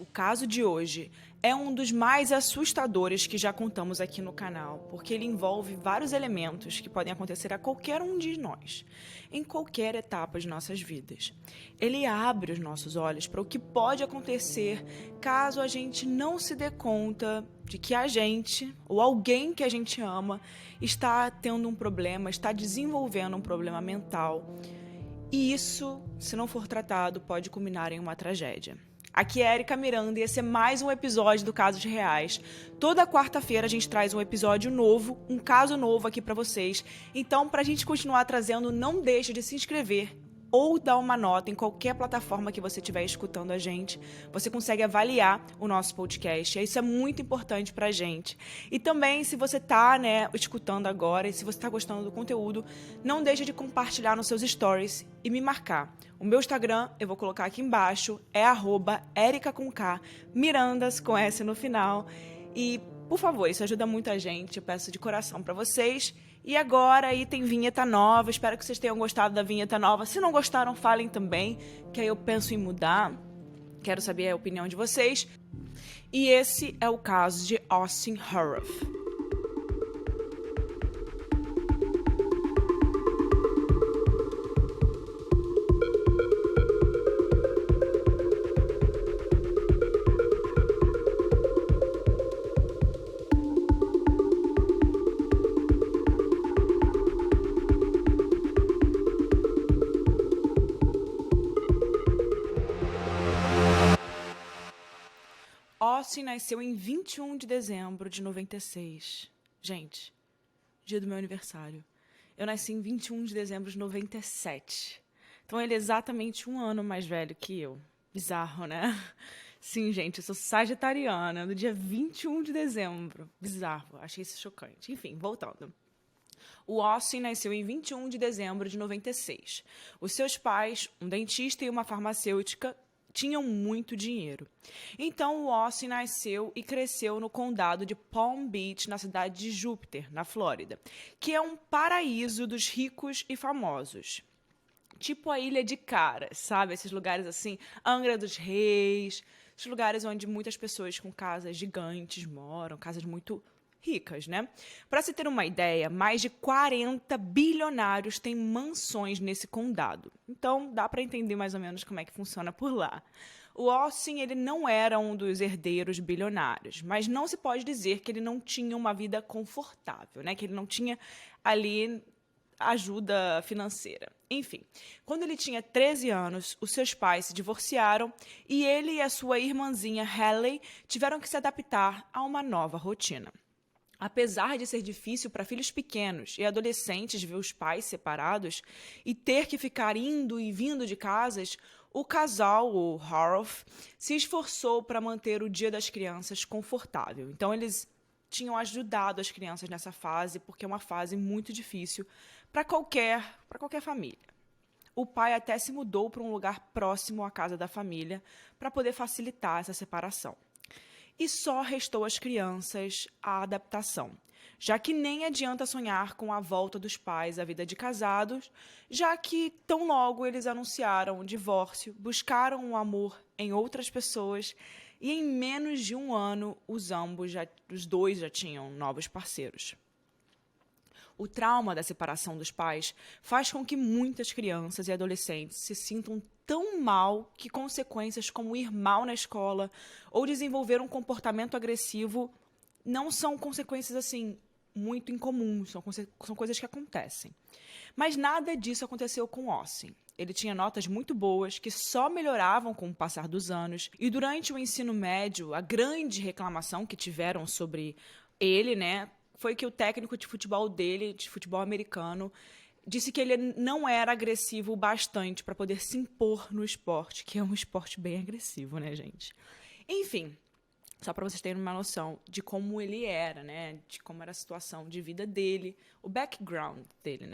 O caso de hoje é um dos mais assustadores que já contamos aqui no canal, porque ele envolve vários elementos que podem acontecer a qualquer um de nós, em qualquer etapa de nossas vidas. Ele abre os nossos olhos para o que pode acontecer caso a gente não se dê conta de que a gente, ou alguém que a gente ama, está tendo um problema, está desenvolvendo um problema mental. E isso, se não for tratado, pode culminar em uma tragédia. Aqui é Erika Miranda e esse é mais um episódio do Casos Reais. Toda quarta-feira a gente traz um episódio novo, um caso novo aqui pra vocês. Então, pra gente continuar trazendo, não deixe de se inscrever ou dar uma nota em qualquer plataforma que você estiver escutando a gente. Você consegue avaliar o nosso podcast. Isso é muito importante pra gente. E também, se você tá, escutando agora e se você tá gostando do conteúdo, não deixe de compartilhar nos seus stories e me marcar. O meu Instagram, eu vou colocar aqui embaixo, é @Erica com K, Mirandas com S no final. E, por favor, isso ajuda muito a gente, eu peço de coração pra vocês. E agora aí tem vinheta nova, espero que vocês tenham gostado da vinheta nova. Se não gostaram, falem também, que aí eu penso em mudar. Quero saber a opinião de vocês. E esse é o caso de Austin Harrouff. Austin nasceu em 21 de dezembro de 96. Gente, dia do meu aniversário. Eu nasci em 21 de dezembro de 97. Então ele é exatamente um ano mais velho que eu. Bizarro, né? Sim, gente, eu sou sagitariana, no dia 21 de dezembro. Bizarro, achei isso chocante. Enfim, voltando. O Austin nasceu em 21 de dezembro de 96. Os seus pais, um dentista e uma farmacêutica, tinham muito dinheiro. Então, o Austin nasceu e cresceu no condado de Palm Beach, na cidade de Júpiter, na Flórida, que é um paraíso dos ricos e famosos. Tipo a Ilha de Caras, sabe? Esses lugares assim, Angra dos Reis, esses lugares onde muitas pessoas com casas gigantes moram, casas muito ricas, né? Para se ter uma ideia, mais de 40 bilionários têm mansões nesse condado. Então, dá para entender mais ou menos como é que funciona por lá. O Austin, ele não era um dos herdeiros bilionários, mas não se pode dizer que ele não tinha uma vida confortável, né? Que ele não tinha ali ajuda financeira. Enfim, quando ele tinha 13 anos, os seus pais se divorciaram e ele e a sua irmãzinha Haley tiveram que se adaptar a uma nova rotina. Apesar de ser difícil para filhos pequenos e adolescentes ver os pais separados e ter que ficar indo e vindo de casas, o casal, o Harrouff, se esforçou para manter o Dia das Crianças confortável. Então, eles tinham ajudado as crianças nessa fase, porque é uma fase muito difícil para qualquer família. O pai até se mudou para um lugar próximo à casa da família para poder facilitar essa separação. E só restou às crianças a adaptação, já que nem adianta sonhar com a volta dos pais à vida de casados, já que tão logo eles anunciaram o divórcio, buscaram o amor em outras pessoas e em menos de um ano os dois já tinham novos parceiros. O trauma da separação dos pais faz com que muitas crianças e adolescentes se sintam tão mal que consequências como ir mal na escola ou desenvolver um comportamento agressivo não são consequências assim muito incomuns, são coisas que acontecem. Mas nada disso aconteceu com Austin. Ele tinha notas muito boas que só melhoravam com o passar dos anos e durante o ensino médio, a grande reclamação que tiveram sobre ele, foi que o técnico de futebol dele, de futebol americano, disse que ele não era agressivo o bastante para poder se impor no esporte, que é um esporte bem agressivo, né, gente? Enfim, só para vocês terem uma noção de como ele era, de como era a situação de vida dele, o background dele,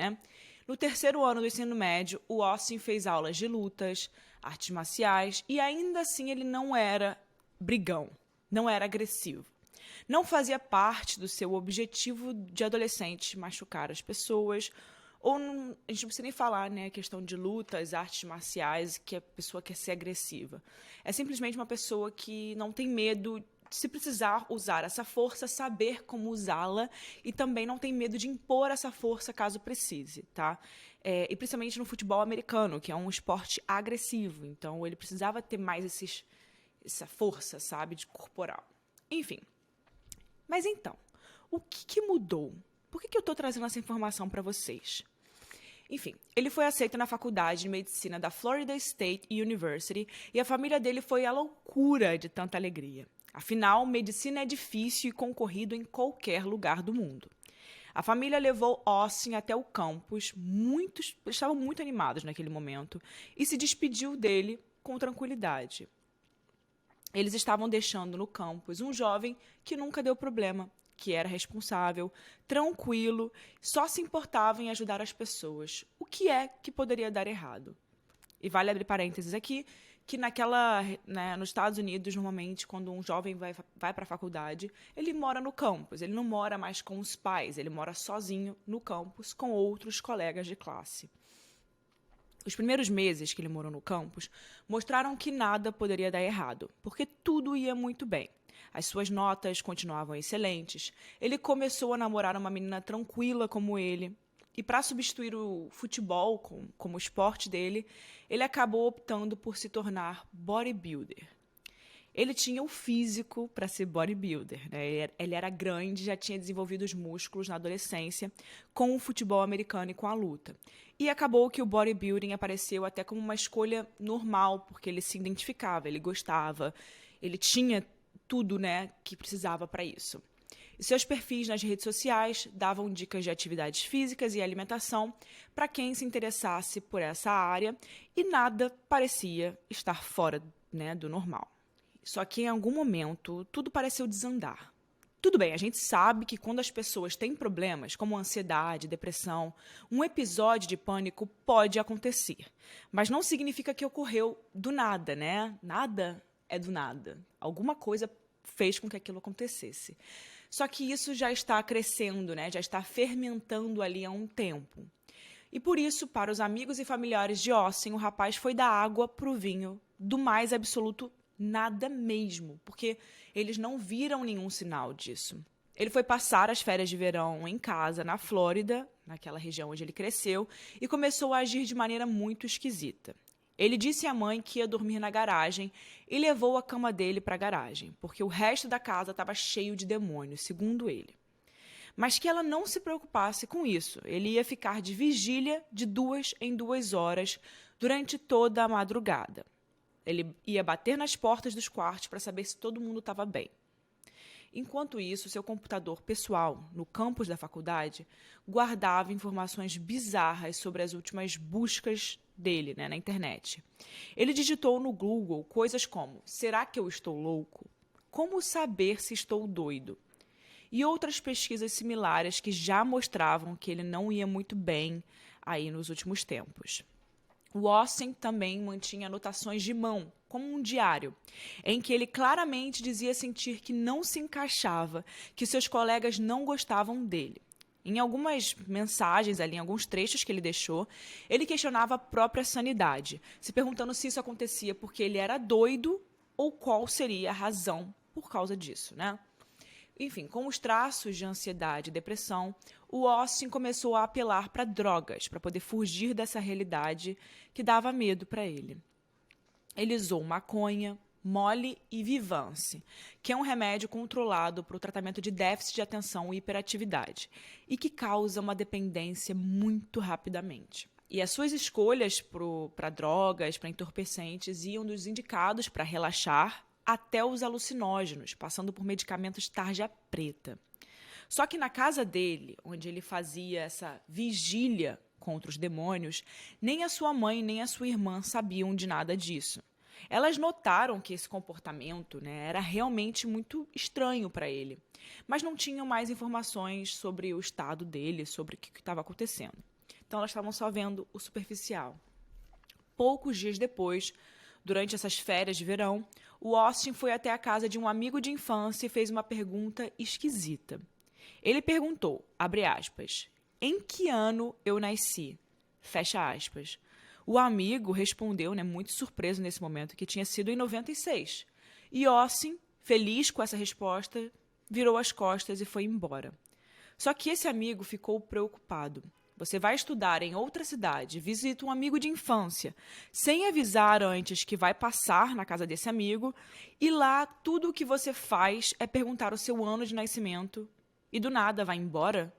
No terceiro ano do ensino médio, o Austin fez aulas de lutas, artes marciais, e ainda assim ele não era brigão, não era agressivo. Não fazia parte do seu objetivo de adolescente machucar as pessoas A gente não precisa nem falar, né, a questão de lutas, artes marciais, que a pessoa quer ser agressiva. É simplesmente uma pessoa que não tem medo, se precisar usar essa força, saber como usá-la, e também não tem medo de impor essa força caso precise, tá? E principalmente no futebol americano, que é um esporte agressivo, então ele precisava ter mais essa força, sabe, de corporal. Enfim. Mas então, o que mudou? Por que eu estou trazendo essa informação para vocês? Enfim, ele foi aceito na faculdade de medicina da Florida State University e a família dele foi à loucura de tanta alegria. Afinal, medicina é difícil e concorrido em qualquer lugar do mundo. A família levou Austin até o campus, eles estavam muito animados naquele momento, e se despediu dele com tranquilidade. Eles estavam deixando no campus um jovem que nunca deu problema, que era responsável, tranquilo, só se importava em ajudar as pessoas. O que é que poderia dar errado? E vale abrir parênteses aqui, que nos Estados Unidos, normalmente, quando um jovem vai para a faculdade, ele mora no campus, ele não mora mais com os pais, ele mora sozinho no campus com outros colegas de classe. Os primeiros meses que ele morou no campus mostraram que nada poderia dar errado, porque tudo ia muito bem. As suas notas continuavam excelentes, ele começou a namorar uma menina tranquila como ele, e para substituir o futebol como esporte dele, ele acabou optando por se tornar bodybuilder. Ele tinha o físico para ser bodybuilder, né? Ele era grande, já tinha desenvolvido os músculos na adolescência com o futebol americano e com a luta. E acabou que o bodybuilding apareceu até como uma escolha normal, porque ele se identificava, ele gostava, ele tinha tudo, né, que precisava para isso. E seus perfis nas redes sociais davam dicas de atividades físicas e alimentação para quem se interessasse por essa área, e nada parecia estar fora, né, do normal. Só que em algum momento tudo pareceu desandar. Tudo bem, a gente sabe que quando as pessoas têm problemas, como ansiedade, depressão, um episódio de pânico pode acontecer. Mas não significa que ocorreu do nada, né? Nada é do nada. Alguma coisa fez com que aquilo acontecesse. Só que isso já está crescendo, né? Já está fermentando ali há um tempo. E por isso, para os amigos e familiares de Austin, o rapaz foi da água para o vinho, do mais absoluto nada mesmo, porque eles não viram nenhum sinal disso. Ele foi passar as férias de verão em casa, na Flórida, naquela região onde ele cresceu, e começou a agir de maneira muito esquisita. Ele disse à mãe que ia dormir na garagem e levou a cama dele para a garagem, porque o resto da casa estava cheio de demônios, segundo ele. Mas que ela não se preocupasse com isso. Ele ia ficar de vigília de 2 em 2 horas durante toda a madrugada. Ele ia bater nas portas dos quartos para saber se todo mundo estava bem. Enquanto isso, seu computador pessoal, no campus da faculdade, guardava informações bizarras sobre as últimas buscas dele, né, na internet. Ele digitou no Google coisas como: será que eu estou louco? Como saber se estou doido? E outras pesquisas similares que já mostravam que ele não ia muito bem aí nos últimos tempos. O Austin também mantinha anotações de mão, como um diário, em que ele claramente dizia sentir que não se encaixava, que seus colegas não gostavam dele. Em algumas mensagens ali, em alguns trechos que ele deixou, ele questionava a própria sanidade, se perguntando se isso acontecia porque ele era doido ou qual seria a razão por causa disso, né? Enfim, com os traços de ansiedade e depressão, o Austin começou a apelar para drogas, para poder fugir dessa realidade que dava medo para ele. Ele usou maconha, Molly e Vivance, que é um remédio controlado para o tratamento de déficit de atenção e hiperatividade, e que causa uma dependência muito rapidamente. E as suas escolhas para drogas, para entorpecentes, iam dos indicados para relaxar até os alucinógenos, passando por medicamentos tarja preta. Só que na casa dele, onde ele fazia essa vigília contra os demônios, nem a sua mãe nem a sua irmã sabiam de nada disso. Elas notaram que esse comportamento, né, era realmente muito estranho para ele, mas não tinham mais informações sobre o estado dele, sobre o que estava acontecendo. Então elas estavam só vendo o superficial. Poucos dias depois, durante essas férias de verão, o Austin foi até a casa de um amigo de infância e fez uma pergunta esquisita. Ele perguntou, abre aspas, em que ano eu nasci? Fecha aspas. O amigo respondeu, né, muito surpreso nesse momento, que tinha sido em 96. E Austin, feliz com essa resposta, virou as costas e foi embora. Só que esse amigo ficou preocupado. Você vai estudar em outra cidade, visita um amigo de infância, sem avisar antes que vai passar na casa desse amigo, e lá tudo o que você faz é perguntar o seu ano de nascimento, e do nada vai embora?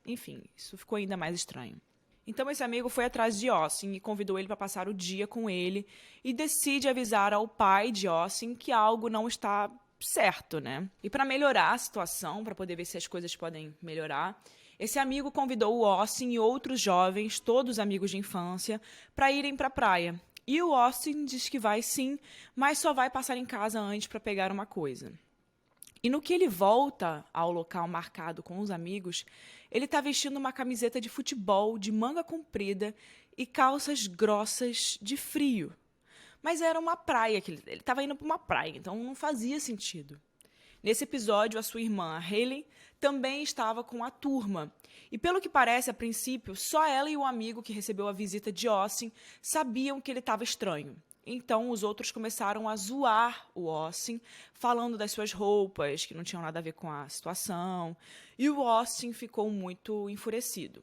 Enfim, isso ficou ainda mais estranho. Então esse amigo foi atrás de Austin e convidou ele para passar o dia com ele e decide avisar ao pai de Austin que algo não está certo, né? E para melhorar a situação, para poder ver se as coisas podem melhorar, esse amigo convidou o Austin e outros jovens, todos amigos de infância, para irem para a praia. E o Austin diz que vai sim, mas só vai passar em casa antes para pegar uma coisa. E no que ele volta ao local marcado com os amigos, ele está vestindo uma camiseta de futebol de manga comprida e calças grossas de frio. Mas era uma praia, que ele estava indo para uma praia, então não fazia sentido. Nesse episódio, a sua irmã, a Hayley, também estava com a turma. E pelo que parece, a princípio, só ela e o amigo que recebeu a visita de Austin sabiam que ele estava estranho. Então, os outros começaram a zoar o Austin, falando das suas roupas, que não tinham nada a ver com a situação. E o Austin ficou muito enfurecido.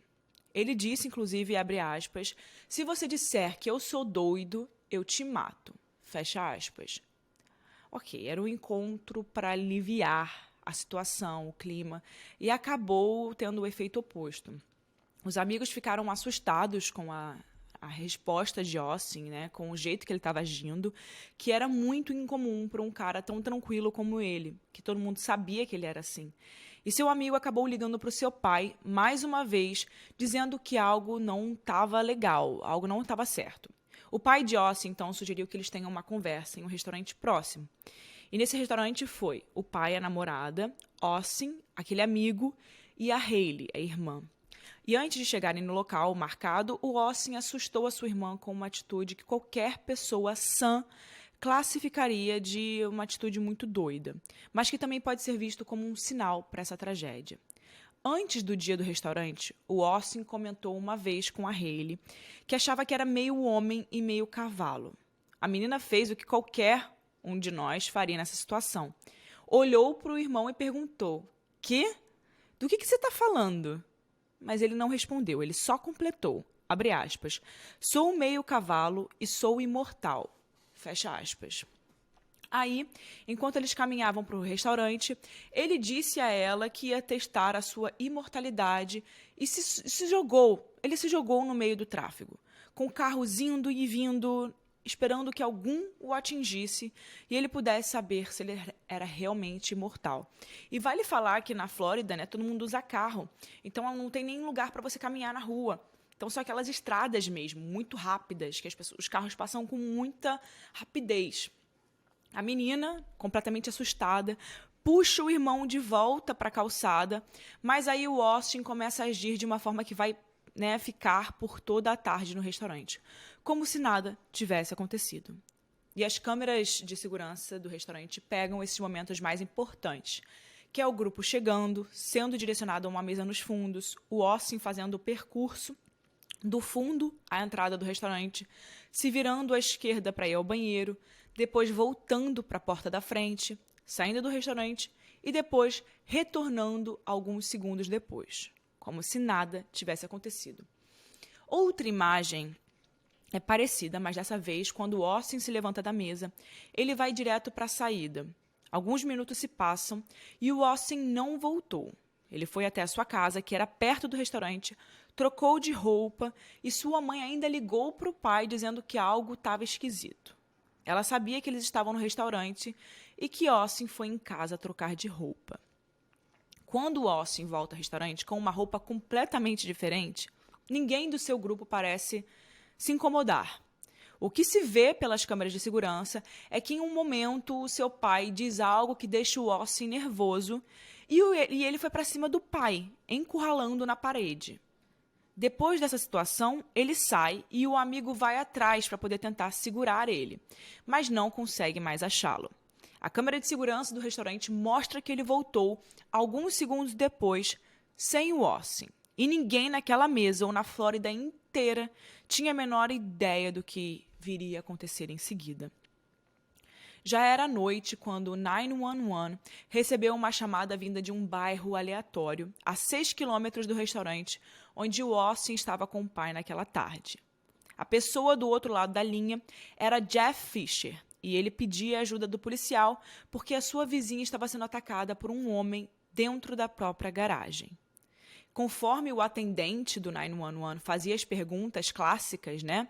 Ele disse, inclusive, abre aspas, se você disser que eu sou doido, eu te mato. Fecha aspas. Ok, era um encontro para aliviar a situação, o clima, e acabou tendo o efeito oposto. Os amigos ficaram assustados com a resposta de Austin, né, com o jeito que ele estava agindo, que era muito incomum para um cara tão tranquilo como ele, que todo mundo sabia que ele era assim. E seu amigo acabou ligando para o seu pai, mais uma vez, dizendo que algo não estava legal, algo não estava certo. O pai de Austin, então, sugeriu que eles tenham uma conversa em um restaurante próximo. E nesse restaurante foi o pai, a namorada, Austin, aquele amigo, e a Hayley, a irmã. E antes de chegarem no local marcado, o Austin assustou a sua irmã com uma atitude que qualquer pessoa sã classificaria de uma atitude muito doida, mas que também pode ser visto como um sinal para essa tragédia. Antes do dia do restaurante, o Austin comentou uma vez com a Hayley que achava que era meio homem e meio cavalo. A menina fez o que qualquer um de nós faria nessa situação. Olhou para o irmão e perguntou: "Quê? Do que você está falando?" Mas ele não respondeu, ele só completou, abre aspas, "Sou meio cavalo e sou imortal", fecha aspas. Aí, enquanto eles caminhavam para o restaurante, ele disse a ela que ia testar a sua imortalidade e ele se jogou no meio do tráfego, com carros indo e vindo, esperando que algum o atingisse e ele pudesse saber se ele era realmente imortal. E vale falar que na Flórida, né, todo mundo usa carro, então não tem nem lugar para você caminhar na rua. Então são aquelas estradas mesmo, muito rápidas, que os carros passam com muita rapidez. A menina, completamente assustada, puxa o irmão de volta para a calçada, mas aí o Austin começa a agir de uma forma que vai, né, ficar por toda a tarde no restaurante, como se nada tivesse acontecido. E as câmeras de segurança do restaurante pegam esses momentos mais importantes, que é o grupo chegando, sendo direcionado a uma mesa nos fundos, o Austin fazendo o percurso do fundo à entrada do restaurante, se virando à esquerda para ir ao banheiro, depois voltando para a porta da frente, saindo do restaurante e depois retornando alguns segundos depois, como se nada tivesse acontecido. Outra imagem é parecida, mas dessa vez, quando Austin se levanta da mesa, ele vai direto para a saída. Alguns minutos se passam e o Austin não voltou. Ele foi até a sua casa, que era perto do restaurante, trocou de roupa e sua mãe ainda ligou para o pai dizendo que algo estava esquisito. Ela sabia que eles estavam no restaurante e que Austin foi em casa trocar de roupa. Quando Austin volta ao restaurante com uma roupa completamente diferente, ninguém do seu grupo parece se incomodar. O que se vê pelas câmeras de segurança é que em um momento o seu pai diz algo que deixa o Austin nervoso e ele foi para cima do pai, encurralando na parede. Depois dessa situação, ele sai e o amigo vai atrás para poder tentar segurar ele, mas não consegue mais achá-lo. A câmera de segurança do restaurante mostra que ele voltou alguns segundos depois, sem o Austin. E ninguém naquela mesa ou na Flórida inteira tinha a menor ideia do que viria a acontecer em seguida. Já era noite quando o 911 recebeu uma chamada vinda de um bairro aleatório, a 6 quilômetros do restaurante onde o Austin estava com o pai naquela tarde. A pessoa do outro lado da linha era Jeff Fisher, e ele pedia a ajuda do policial porque a sua vizinha estava sendo atacada por um homem dentro da própria garagem. Conforme o atendente do 911 fazia as perguntas clássicas, né?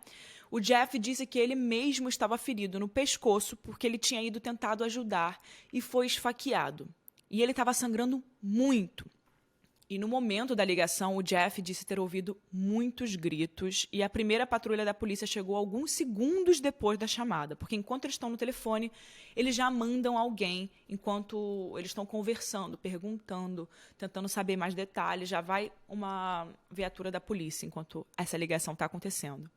O Jeff disse que ele mesmo estava ferido no pescoço porque ele tinha ido tentado ajudar e foi esfaqueado. E ele estava sangrando muito. E no momento da ligação, o Jeff disse ter ouvido muitos gritos e a primeira patrulha da polícia chegou alguns segundos depois da chamada, porque enquanto eles estão no telefone, eles já mandam alguém, enquanto eles estão conversando, perguntando, tentando saber mais detalhes, já vai uma viatura da polícia enquanto essa ligação está acontecendo.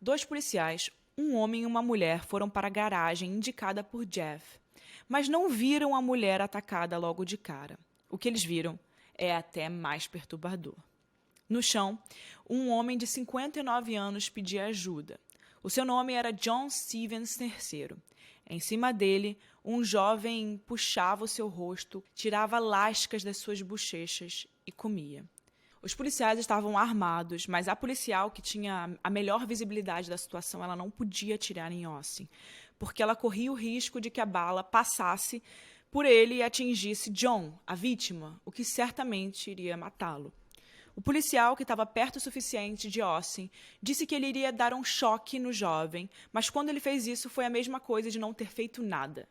2 policiais, um homem e uma mulher, foram para a garagem indicada por Jeff, mas não viram a mulher atacada logo de cara. O que eles viram é até mais perturbador. No chão, um homem de 59 anos pedia ajuda. O seu nome era John Stevens III. Em cima dele, um jovem puxava o seu rosto, tirava lascas das suas bochechas e comia. Os policiais estavam armados, mas a policial que tinha a melhor visibilidade da situação, ela não podia atirar em Austin, porque ela corria o risco de que a bala passasse por ele e atingisse John, a vítima, o que certamente iria matá-lo. O policial, que estava perto o suficiente de Austin, disse que ele iria dar um choque no jovem, mas quando ele fez isso foi a mesma coisa de não ter feito nada.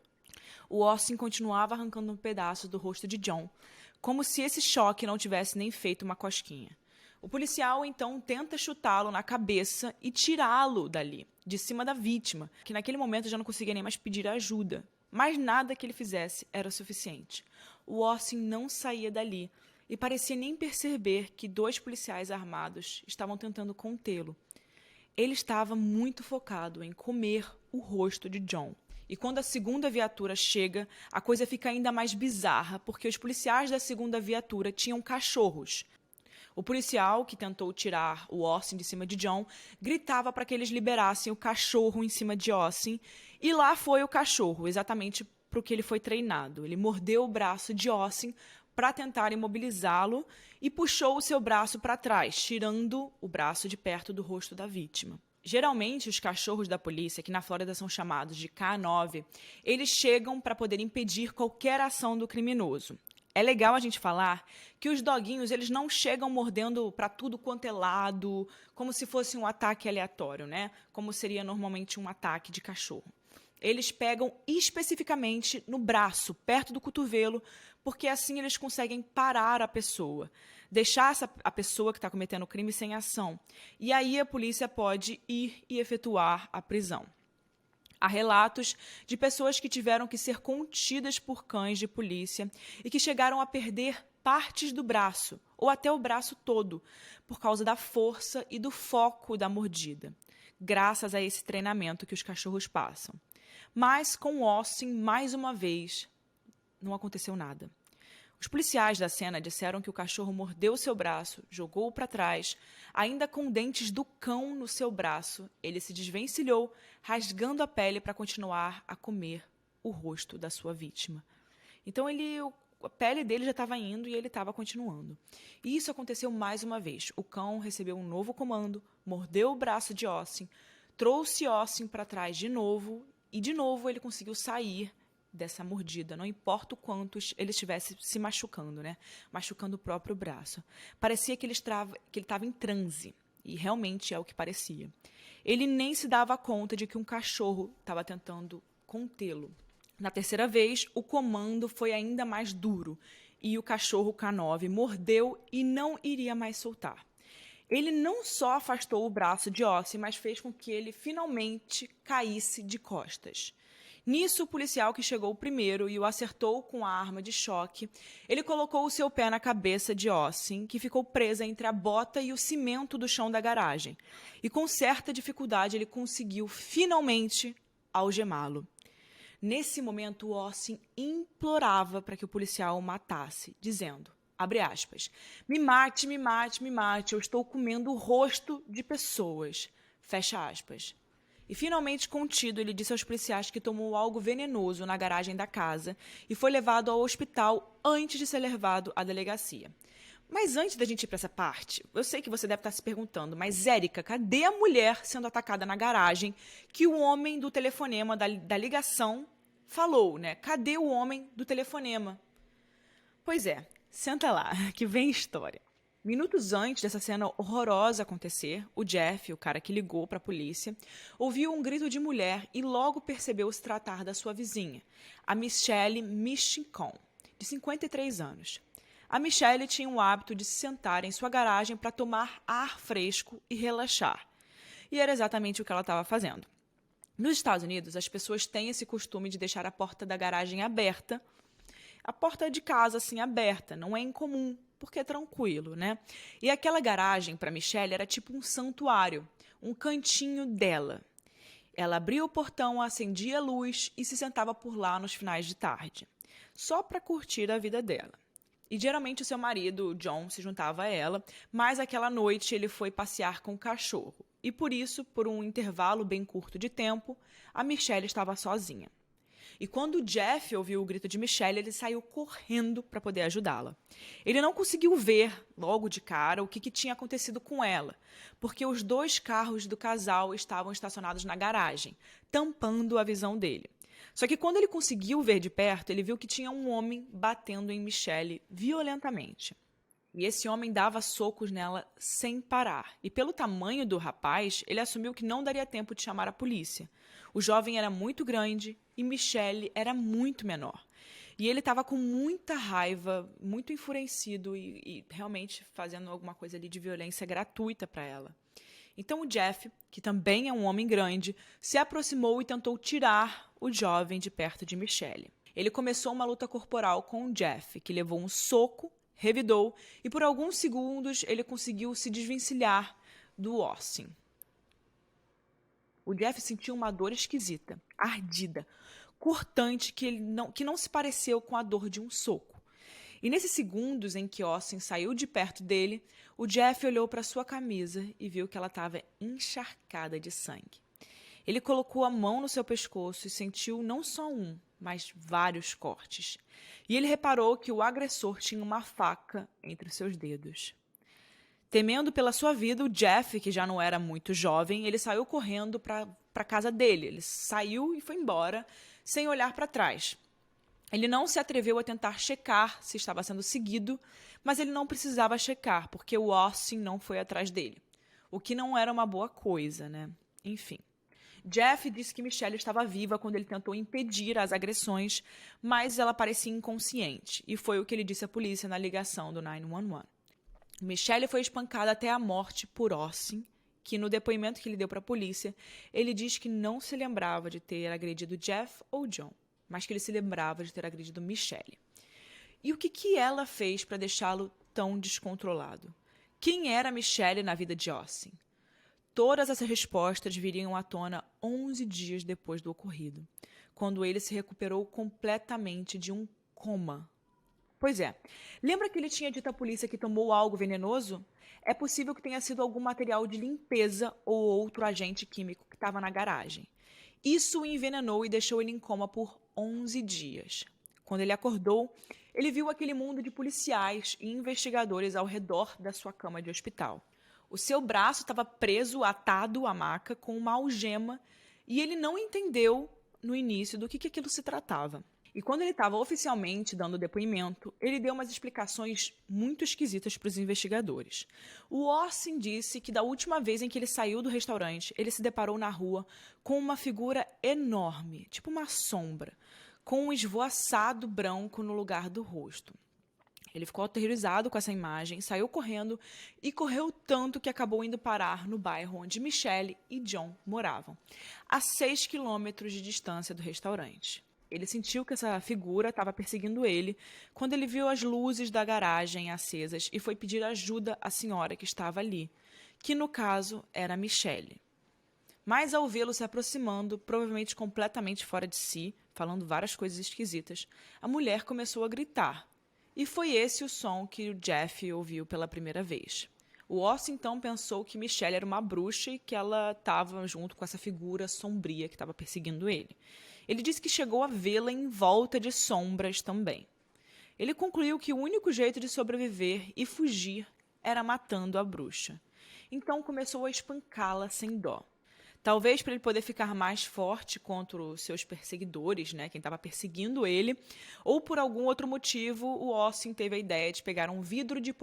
O Austin continuava arrancando um pedaço do rosto de John, como se esse choque não tivesse nem feito uma cosquinha. O policial, então, tenta chutá-lo na cabeça e tirá-lo dali, de cima da vítima, que naquele momento já não conseguia nem mais pedir ajuda. Mas nada que ele fizesse era o suficiente. O Austin não saía dali e parecia nem perceber que 2 policiais armados estavam tentando contê-lo. Ele estava muito focado em comer o rosto de John. E quando a segunda viatura chega, a coisa fica ainda mais bizarra, porque os policiais da segunda viatura tinham cachorros. O policial, que tentou tirar o Austin de cima de John, gritava para que eles liberassem o cachorro em cima de Austin, e lá foi o cachorro, exatamente para o que ele foi treinado. Ele mordeu o braço de Austin para tentar imobilizá-lo e puxou o seu braço para trás, tirando o braço de perto do rosto da vítima. Geralmente, os cachorros da polícia, que na Flórida são chamados de K9, eles chegam para poder impedir qualquer ação do criminoso. É legal a gente falar que os doguinhos eles não chegam mordendo para tudo quanto é lado, como se fosse um ataque aleatório, né? Como seria normalmente um ataque de cachorro. Eles pegam especificamente no braço, perto do cotovelo, porque assim eles conseguem parar a pessoa, deixar a pessoa que está cometendo o crime sem ação. E aí a polícia pode ir e efetuar a prisão. Há relatos de pessoas que tiveram que ser contidas por cães de polícia e que chegaram a perder partes do braço, ou até o braço todo, por causa da força e do foco da mordida, graças a esse treinamento que os cachorros passam. Mas com Austin, mais uma vez, não aconteceu nada. Os policiais da cena disseram que o cachorro mordeu seu braço, jogou-o para trás, ainda com dentes do cão no seu braço. Ele se desvencilhou, rasgando a pele para continuar a comer o rosto da sua vítima. Então a pele dele já estava indo e ele estava continuando. E isso aconteceu mais uma vez. O cão recebeu um novo comando, mordeu o braço de Austin, trouxe Austin para trás de novo e de novo ele conseguiu sair dessa mordida, não importa o quanto ele estivesse se machucando, né? Machucando o próprio braço. Parecia que ele estava em transe, e realmente é o que parecia. Ele nem se dava conta de que um cachorro estava tentando contê-lo. Na terceira vez, o comando foi ainda mais duro, e o cachorro K9 mordeu e não iria mais soltar. Ele não só afastou o braço de Austin, mas fez com que ele finalmente caísse de costas. Nisso, o policial que chegou primeiro e o acertou com a arma de choque, ele colocou o seu pé na cabeça de Austin, que ficou presa entre a bota e o cimento do chão da garagem. E com certa dificuldade, ele conseguiu, finalmente, algemá-lo. Nesse momento, Austin implorava para que o policial o matasse, dizendo, Abre aspas. Me mate, me mate, me mate. Eu estou comendo o rosto de pessoas. Fecha aspas. E finalmente contido, ele disse aos policiais que tomou algo venenoso na garagem da casa e foi levado ao hospital antes de ser levado à delegacia. Mas antes da gente ir para essa parte, eu sei que você deve estar se perguntando, mas Érica, cadê a mulher sendo atacada na garagem que o homem do telefonema, da ligação, falou, né? Cadê o homem do telefonema? Pois é, senta lá, que vem a história. Minutos antes dessa cena horrorosa acontecer, o Jeff, o cara que ligou para a polícia, ouviu um grito de mulher e logo percebeu se tratar da sua vizinha, a Michelle Michincon, de 53 anos. A Michelle tinha o hábito de se sentar em sua garagem para tomar ar fresco e relaxar. E era exatamente o que ela estava fazendo. Nos Estados Unidos, as pessoas têm esse costume de deixar a porta da garagem aberta, a porta de casa assim aberta, não é incomum, porque é tranquilo, né? E aquela garagem para Michelle era tipo um santuário, um cantinho dela. Ela abria o portão, acendia a luz e se sentava por lá nos finais de tarde, só para curtir a vida dela. E geralmente o seu marido, John, se juntava a ela, mas aquela noite ele foi passear com o cachorro. E por isso, por um intervalo bem curto de tempo, a Michelle estava sozinha. E quando o Jeff ouviu o grito de Michelle, ele saiu correndo para poder ajudá-la. Ele não conseguiu ver, logo de cara, o que tinha acontecido com ela, porque os 2 carros do casal estavam estacionados na garagem, tampando a visão dele. Só que quando ele conseguiu ver de perto, ele viu que tinha um homem batendo em Michelle violentamente. E esse homem dava socos nela sem parar. E pelo tamanho do rapaz, ele assumiu que não daria tempo de chamar a polícia. O jovem era muito grande e Michelle era muito menor. E ele estava com muita raiva, muito enfurecido e realmente fazendo alguma coisa ali de violência gratuita para ela. Então o Jeff, que também é um homem grande, se aproximou e tentou tirar o jovem de perto de Michelle. Ele começou uma luta corporal com o Jeff, que levou um soco, revidou e por alguns segundos ele conseguiu se desvencilhar do Austin. O Jeff sentiu uma dor esquisita, ardida, cortante, que não se pareceu com a dor de um soco. E nesses segundos em que Austin saiu de perto dele, o Jeff olhou para sua camisa e viu que ela estava encharcada de sangue. Ele colocou a mão no seu pescoço e sentiu não só um, mas vários cortes. E ele reparou que o agressor tinha uma faca entre seus dedos. Temendo pela sua vida, o Jeff, que já não era muito jovem, ele saiu correndo para a casa dele. Ele saiu e foi embora, sem olhar para trás. Ele não se atreveu a tentar checar se estava sendo seguido, mas ele não precisava checar, porque o Austin não foi atrás dele. O que não era uma boa coisa, né? Enfim. Jeff disse que Michelle estava viva quando ele tentou impedir as agressões, mas ela parecia inconsciente, e foi o que ele disse à polícia na ligação do 911. Michelle foi espancada até a morte por Austin, que no depoimento que ele deu para a polícia, ele diz que não se lembrava de ter agredido Jeff ou John, mas que ele se lembrava de ter agredido Michelle. E o que ela fez para deixá-lo tão descontrolado? Quem era Michelle na vida de Austin? Todas essas respostas viriam à tona 11 dias depois do ocorrido, quando ele se recuperou completamente de um coma. Pois é, lembra que ele tinha dito à polícia que tomou algo venenoso? É possível que tenha sido algum material de limpeza ou outro agente químico que estava na garagem. Isso o envenenou e deixou ele em coma por 11 dias. Quando ele acordou, ele viu aquele mundo de policiais e investigadores ao redor da sua cama de hospital. O seu braço estava preso, atado à maca, com uma algema, e ele não entendeu, no início, do que aquilo se tratava. E quando ele estava oficialmente dando depoimento, ele deu umas explicações muito esquisitas para os investigadores. O Austin disse que da última vez em que ele saiu do restaurante, ele se deparou na rua com uma figura enorme, tipo uma sombra, com um esvoaçado branco no lugar do rosto. Ele ficou aterrorizado com essa imagem, saiu correndo e correu tanto que acabou indo parar no bairro onde Michelle e John moravam, a 6 quilômetros de distância do restaurante. Ele sentiu que essa figura estava perseguindo ele quando ele viu as luzes da garagem acesas e foi pedir ajuda à senhora que estava ali, que no caso era Michelle. Mas ao vê-lo se aproximando, provavelmente completamente fora de si, falando várias coisas esquisitas, a mulher começou a gritar. E foi esse o som que o Jeff ouviu pela primeira vez. O Austin então pensou que Michelle era uma bruxa e que ela estava junto com essa figura sombria que estava perseguindo ele. Ele disse que chegou a vê-la em volta de sombras também. Ele concluiu que o único jeito de sobreviver e fugir era matando a bruxa. Então começou a espancá-la sem dó. Talvez para ele poder ficar mais forte contra os seus perseguidores, né, quem estava perseguindo ele, ou por algum outro motivo, o Austin teve a ideia de pegar um vidro de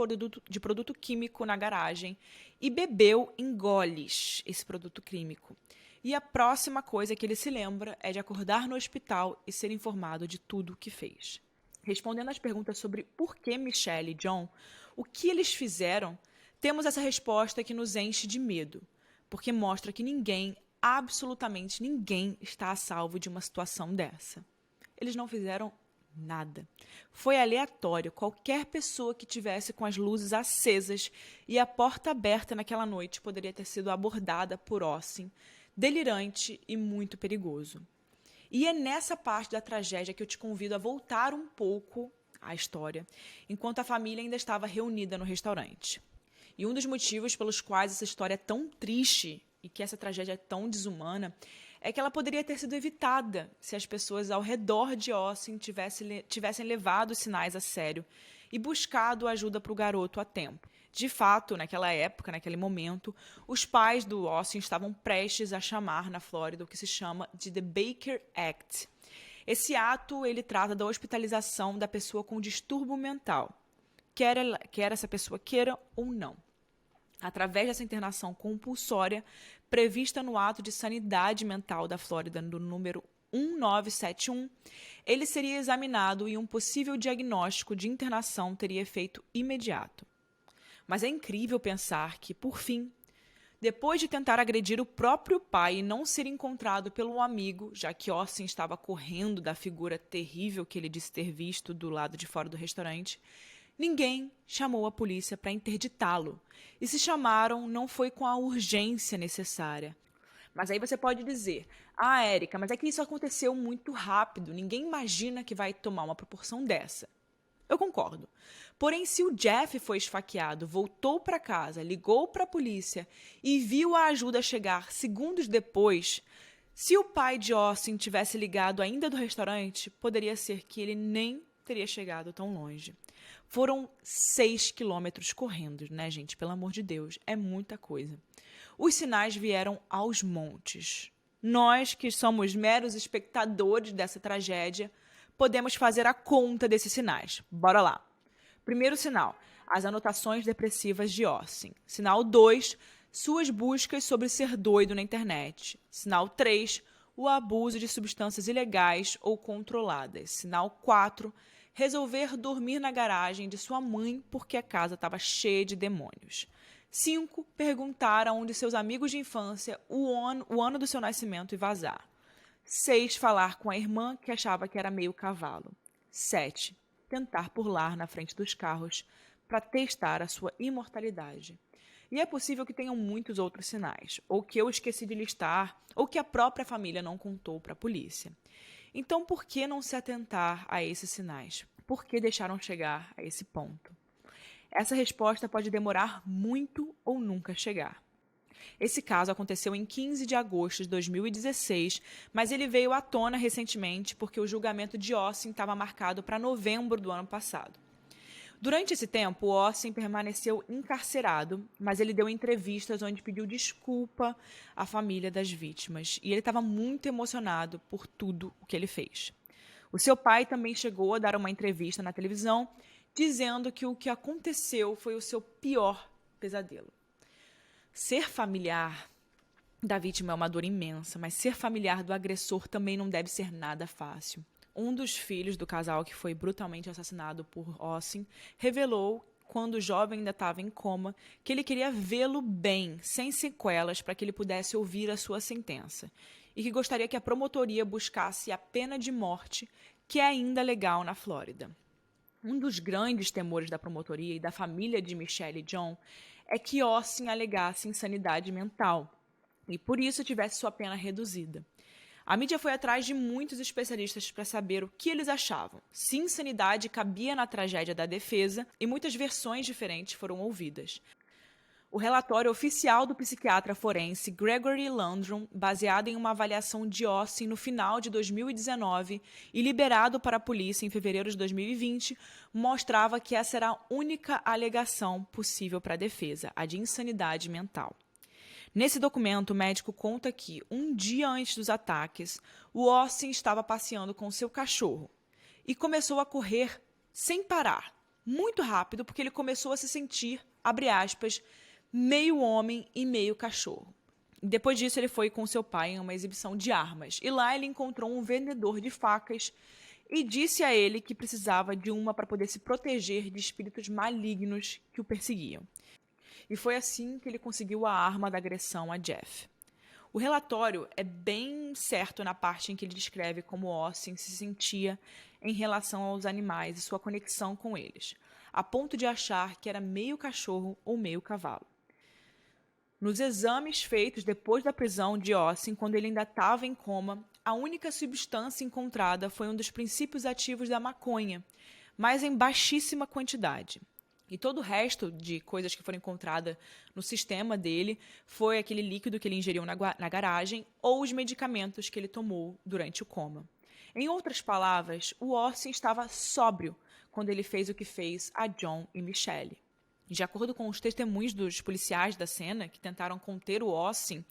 produto químico na garagem e bebeu em goles esse produto químico. E a próxima coisa que ele se lembra é de acordar no hospital e ser informado de tudo o que fez. Respondendo às perguntas sobre por que Michelle e John, o que eles fizeram, temos essa resposta que nos enche de medo, porque mostra que ninguém, absolutamente ninguém, está a salvo de uma situação dessa. Eles não fizeram nada. Foi aleatório. Qualquer pessoa que tivesse com as luzes acesas e a porta aberta naquela noite poderia ter sido abordada por Austin, delirante e muito perigoso. E é nessa parte da tragédia que eu te convido a voltar um pouco à história, enquanto a família ainda estava reunida no restaurante. E um dos motivos pelos quais essa história é tão triste e que essa tragédia é tão desumana é que ela poderia ter sido evitada se as pessoas ao redor de Austin tivessem levado os sinais a sério e buscado ajuda para o garoto a tempo. De fato, naquela época, naquele momento, os pais do Austin estavam prestes a chamar na Flórida o que se chama de The Baker Act. Esse ato ele trata da hospitalização da pessoa com distúrbio mental, quer essa pessoa queira ou não. Através dessa internação compulsória prevista no ato de sanidade mental da Flórida, no número 1971, ele seria examinado e um possível diagnóstico de internação teria efeito imediato. Mas é incrível pensar que, por fim, depois de tentar agredir o próprio pai e não ser encontrado pelo amigo, já que Austin estava correndo da figura terrível que ele disse ter visto do lado de fora do restaurante, ninguém chamou a polícia para interditá-lo. E se chamaram, não foi com a urgência necessária. Mas aí você pode dizer, Érica, mas é que isso aconteceu muito rápido, ninguém imagina que vai tomar uma proporção dessa. Eu concordo. Porém, se o Jeff foi esfaqueado, voltou para casa, ligou para a polícia e viu a ajuda chegar segundos depois, se o pai de Austin tivesse ligado ainda do restaurante, poderia ser que ele nem teria chegado tão longe. Foram 6 quilômetros correndo, né, gente? Pelo amor de Deus, é muita coisa. Os sinais vieram aos montes. Nós, que somos meros espectadores dessa tragédia, podemos fazer a conta desses sinais. Bora lá. Primeiro sinal, as anotações depressivas de Austin. Sinal 2, suas buscas sobre ser doido na internet. Sinal 3, o abuso de substâncias ilegais ou controladas. Sinal 4, resolver dormir na garagem de sua mãe porque a casa estava cheia de demônios. 5, perguntar aonde seus amigos de infância o ano do seu nascimento e vazar. 6, falar com a irmã que achava que era meio cavalo. 7, tentar pular na frente dos carros para testar a sua imortalidade. E é possível que tenham muitos outros sinais, ou que eu esqueci de listar, ou que a própria família não contou para a polícia. Então, por que não se atentar a esses sinais? Por que deixaram chegar a esse ponto? Essa resposta pode demorar muito ou nunca chegar. Esse caso aconteceu em 15 de agosto de 2016, mas ele veio à tona recentemente porque o julgamento de Austin estava marcado para novembro do ano passado. Durante esse tempo, Austin permaneceu encarcerado, mas ele deu entrevistas onde pediu desculpa à família das vítimas e ele estava muito emocionado por tudo o que ele fez. O seu pai também chegou a dar uma entrevista na televisão dizendo que o que aconteceu foi o seu pior pesadelo. Ser familiar da vítima é uma dor imensa, mas ser familiar do agressor também não deve ser nada fácil. Um dos filhos do casal que foi brutalmente assassinado por Austin revelou, quando o jovem ainda estava em coma, que ele queria vê-lo bem, sem sequelas, para que ele pudesse ouvir a sua sentença, e que gostaria que a promotoria buscasse a pena de morte, que é ainda legal na Flórida. Um dos grandes temores da promotoria e da família de Michelle e John é que Austin alegasse insanidade mental e, por isso, tivesse sua pena reduzida. A mídia foi atrás de muitos especialistas para saber o que eles achavam, se insanidade cabia na tragédia da defesa, e muitas versões diferentes foram ouvidas. O relatório oficial do psiquiatra forense Gregory Landrum, baseado em uma avaliação de Austin no final de 2019 e liberado para a polícia em fevereiro de 2020, mostrava que essa era a única alegação possível para a defesa, a de insanidade mental. Nesse documento, o médico conta que, um dia antes dos ataques, o Austin estava passeando com seu cachorro e começou a correr sem parar, muito rápido, porque ele começou a se sentir, abre aspas, meio homem e meio cachorro. Depois disso, ele foi com seu pai em uma exibição de armas, e lá ele encontrou um vendedor de facas e disse a ele que precisava de uma para poder se proteger de espíritos malignos que o perseguiam. E foi assim que ele conseguiu a arma da agressão a Jeff. O relatório é bem certo na parte em que ele descreve como Austin se sentia em relação aos animais e sua conexão com eles, a ponto de achar que era meio cachorro ou meio cavalo. Nos exames feitos depois da prisão de Austin, quando ele ainda estava em coma, a única substância encontrada foi um dos princípios ativos da maconha, mas em baixíssima quantidade. E todo o resto de coisas que foram encontradas no sistema dele foi aquele líquido que ele ingeriu na garagem ou os medicamentos que ele tomou durante o coma. Em outras palavras, o Austin estava sóbrio quando ele fez o que fez a John e Michelle. De acordo com os testemunhos dos policiais da cena, que tentaram conter o Austin,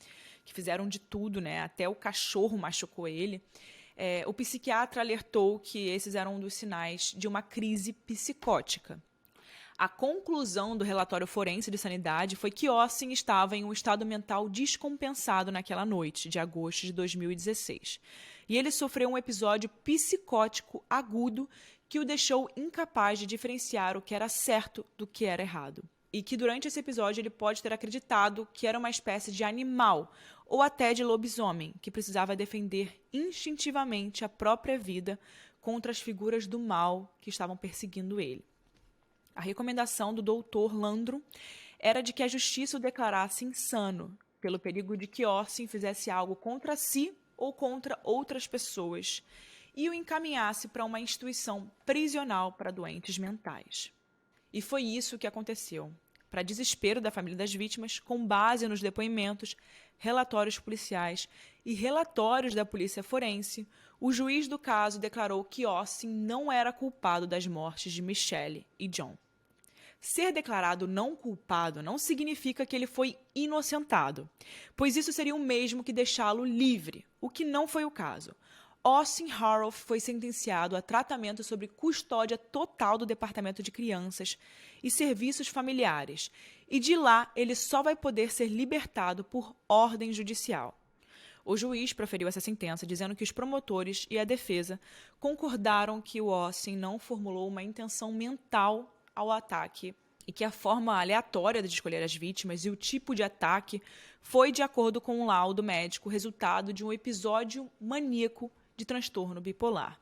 que fizeram de tudo, né, até o cachorro machucou ele, o psiquiatra alertou que esses eram um dos sinais de uma crise psicótica. A conclusão do relatório forense de sanidade foi que Austin estava em um estado mental descompensado naquela noite, de agosto de 2016. E ele sofreu um episódio psicótico agudo que o deixou incapaz de diferenciar o que era certo do que era errado. E que durante esse episódio ele pode ter acreditado que era uma espécie de animal ou até de lobisomem, que precisava defender instintivamente a própria vida contra as figuras do mal que estavam perseguindo ele. A recomendação do Dr. Landrum era de que a justiça o declarasse insano, pelo perigo de que Austin fizesse algo contra si ou contra outras pessoas, e o encaminhasse para uma instituição prisional para doentes mentais. E foi isso que aconteceu. Para desespero da família das vítimas, com base nos depoimentos, relatórios policiais e relatórios da polícia forense, o juiz do caso declarou que Austin não era culpado das mortes de Michelle e John. Ser declarado não culpado não significa que ele foi inocentado, pois isso seria o mesmo que deixá-lo livre, o que não foi o caso. Austin Harroff foi sentenciado a tratamento sob custódia total do Departamento de Crianças e Serviços Familiares, e de lá ele só vai poder ser libertado por ordem judicial. O juiz proferiu essa sentença dizendo que os promotores e a defesa concordaram que o Austin não formulou uma intenção mental ao ataque e que a forma aleatória de escolher as vítimas e o tipo de ataque foi de acordo com um laudo médico resultado de um episódio maníaco de transtorno bipolar.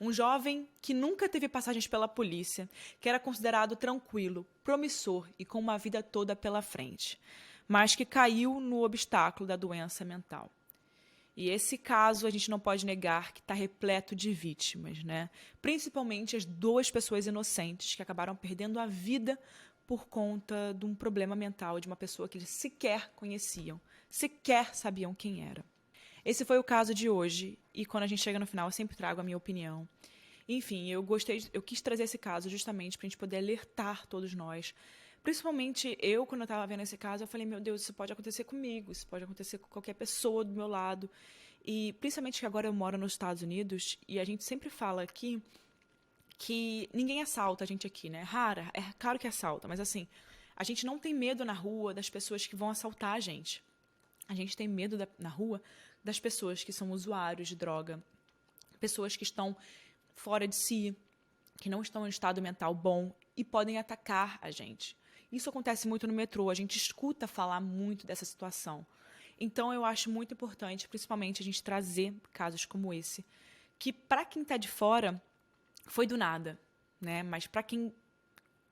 Um jovem que nunca teve passagens pela polícia, que era considerado tranquilo, promissor e com uma vida toda pela frente, mas que caiu no obstáculo da doença mental. E esse caso a gente não pode negar que está repleto de vítimas, né? Principalmente as duas pessoas inocentes que acabaram perdendo a vida por conta de um problema mental de uma pessoa que eles sequer conheciam, sequer sabiam quem era. Esse foi o caso de hoje, e quando a gente chega no final eu sempre trago a minha opinião. Enfim, eu quis trazer esse caso justamente para a gente poder alertar todos nós. Principalmente eu, quando eu estava vendo esse caso, eu falei, meu Deus, isso pode acontecer comigo, isso pode acontecer com qualquer pessoa do meu lado. E principalmente que agora eu moro nos Estados Unidos, e a gente sempre fala aqui que ninguém assalta a gente aqui, né? Rara, é claro que assalta, mas assim, a gente não tem medo na rua das pessoas que vão assaltar a gente. A gente tem medo na rua das pessoas que são usuários de droga, pessoas que estão fora de si, que não estão em estado mental bom e podem atacar a gente. Isso acontece muito no metrô, a gente escuta falar muito dessa situação. Então, eu acho muito importante, principalmente, a gente trazer casos como esse, que para quem está de fora, foi do nada, né? Mas para quem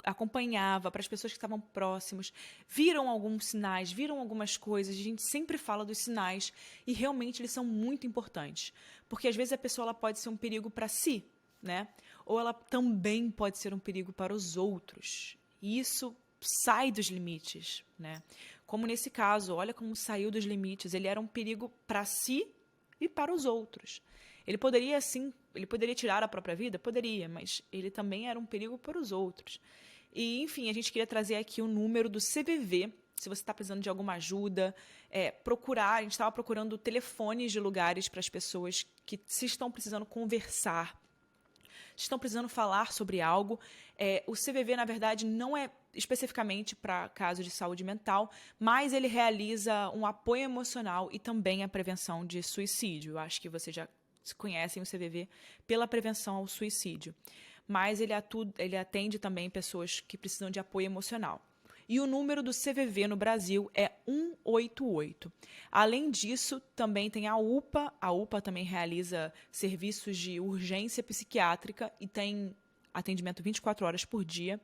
acompanhava, para as pessoas que estavam próximos, viram alguns sinais, viram algumas coisas. A gente sempre fala dos sinais e realmente eles são muito importantes, porque às vezes a pessoa ela pode ser um perigo para si, né? Ou ela também pode ser um perigo para os outros. E isso sai dos limites, né? Como nesse caso, olha como saiu dos limites. Ele era um perigo para si e para os outros. Ele poderia, sim, ele poderia tirar a própria vida? Poderia, mas ele também era um perigo para os outros. E, enfim, a gente queria trazer aqui o número do CVV, se você está precisando de alguma ajuda, procurar, a gente estava procurando telefones de lugares para as pessoas que se estão precisando conversar, estão precisando falar sobre algo. O CVV, na verdade, não é especificamente para casos de saúde mental, mas ele realiza um apoio emocional e também a prevenção de suicídio. Eu acho que vocês já conhecem o CVV pela prevenção ao suicídio. Mas ele atende também pessoas que precisam de apoio emocional. E o número do CVV no Brasil é 188. Além disso, também tem a UPA. A UPA também realiza serviços de urgência psiquiátrica e tem atendimento 24 horas por dia.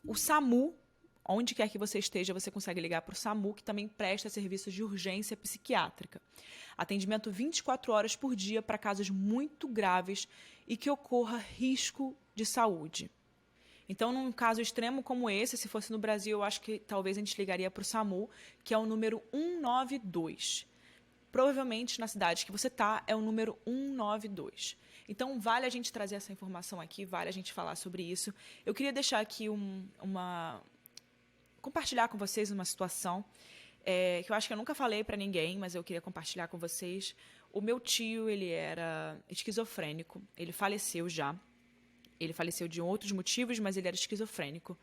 O SAMU, onde quer que você esteja, você consegue ligar para o SAMU, que também presta serviços de urgência psiquiátrica. Atendimento 24 horas por dia para casos muito graves e que ocorra risco de saúde. Então, num caso extremo como esse, se fosse no Brasil, eu acho que talvez a gente ligaria para o SAMU, que é o número 192. Provavelmente, na cidade que você está, é o número 192. Então, vale a gente trazer essa informação aqui, vale a gente falar sobre isso. Eu queria deixar aqui compartilhar com vocês uma situação que eu acho que eu nunca falei para ninguém, mas eu queria compartilhar com vocês. O meu tio, ele era esquizofrênico, ele faleceu já. Ele faleceu de outros motivos, mas ele era esquizofrênico.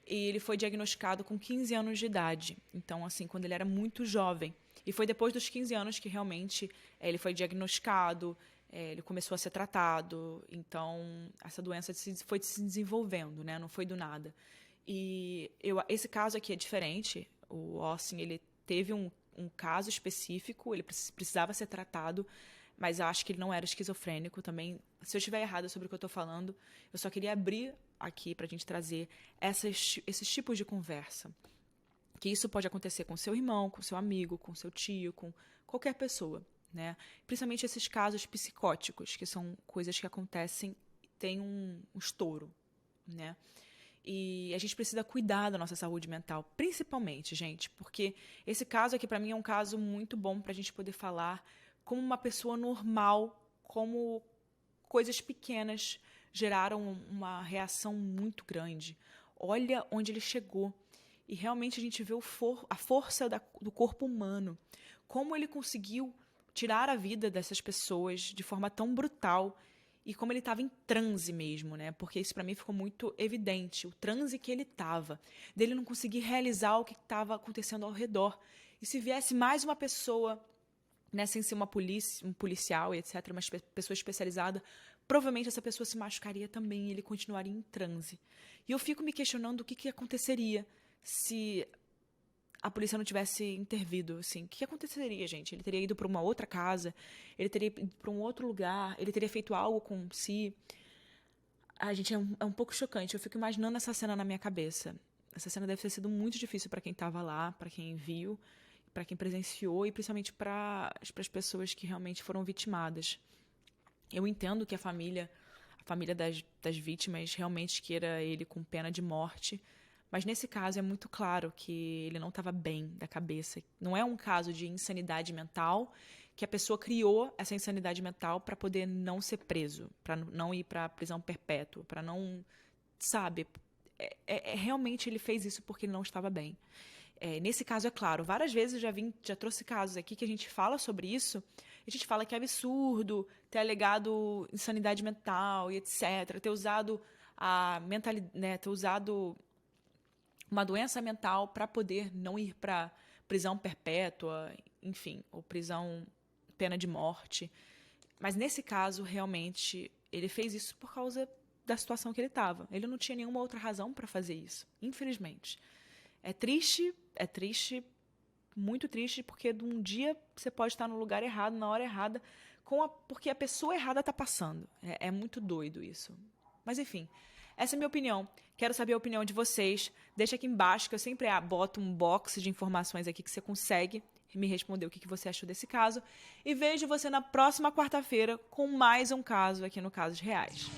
E ele foi diagnosticado com 15 anos de idade. Então, assim, quando ele era muito jovem. E foi depois dos 15 anos que realmente ele foi diagnosticado, ele começou a ser tratado. Então, essa doença foi se desenvolvendo, né? Não foi do nada. E esse caso aqui é diferente. O Austin, ele teve um caso específico, ele precisava ser tratado, mas eu acho que ele não era esquizofrênico também. Se eu estiver errado sobre o que eu estou falando, eu só queria abrir aqui para a gente trazer esses tipos de conversa. Que isso pode acontecer com seu irmão, com seu amigo, com seu tio, com qualquer pessoa, né? Principalmente esses casos psicóticos, que são coisas que acontecem e tem um estouro, né? E a gente precisa cuidar da nossa saúde mental, principalmente, gente, porque esse caso aqui, para mim, é um caso muito bom para a gente poder falar como uma pessoa normal, como coisas pequenas geraram uma reação muito grande. Olha onde ele chegou. E realmente a gente vê a força do corpo humano. Como ele conseguiu tirar a vida dessas pessoas de forma tão brutal. E como ele estava em transe mesmo, né? Porque isso para mim ficou muito evidente. O transe que ele estava. Dele não conseguir realizar o que estava acontecendo ao redor. E se viesse mais uma pessoa, né, sem ser um policial e etc., uma pessoa especializada, provavelmente essa pessoa se machucaria também e ele continuaria em transe. E eu fico me questionando o que aconteceria se a polícia não tivesse intervido, assim. O que aconteceria, gente? Ele teria ido para uma outra casa, ele teria ido para um outro lugar, ele teria feito algo com si. Gente, é um pouco chocante. Eu fico imaginando essa cena na minha cabeça. Essa cena deve ter sido muito difícil para quem estava lá, para quem viu, para quem presenciou e principalmente para as pessoas que realmente foram vitimadas. Eu entendo que a família das vítimas realmente queira ele com pena de morte, mas nesse caso é muito claro que ele não estava bem da cabeça. Não é um caso de insanidade mental, que a pessoa criou essa insanidade mental para poder não ser preso, para não ir para prisão perpétua, para não, sabe? Realmente ele fez isso porque ele não estava bem. Nesse caso, é claro, várias vezes já trouxe casos aqui que a gente fala sobre isso, a gente fala que é absurdo ter alegado insanidade mental e etc., ter usado né, ter usado uma doença mental para poder não ir para prisão perpétua, enfim, ou pena de morte. Mas nesse caso, realmente, ele fez isso por causa da situação que ele estava. Ele não tinha nenhuma outra razão para fazer isso, infelizmente. É triste, muito triste, porque de um dia você pode estar no lugar errado, na hora errada, porque a pessoa errada está passando. É muito doido isso. Mas, enfim, Essa é a minha opinião. Quero saber a opinião de vocês. Deixa aqui embaixo, que eu sempre boto um box de informações aqui que você consegue me responder o que você achou desse caso. E vejo você na próxima quarta-feira com mais um caso aqui no Casos Reais.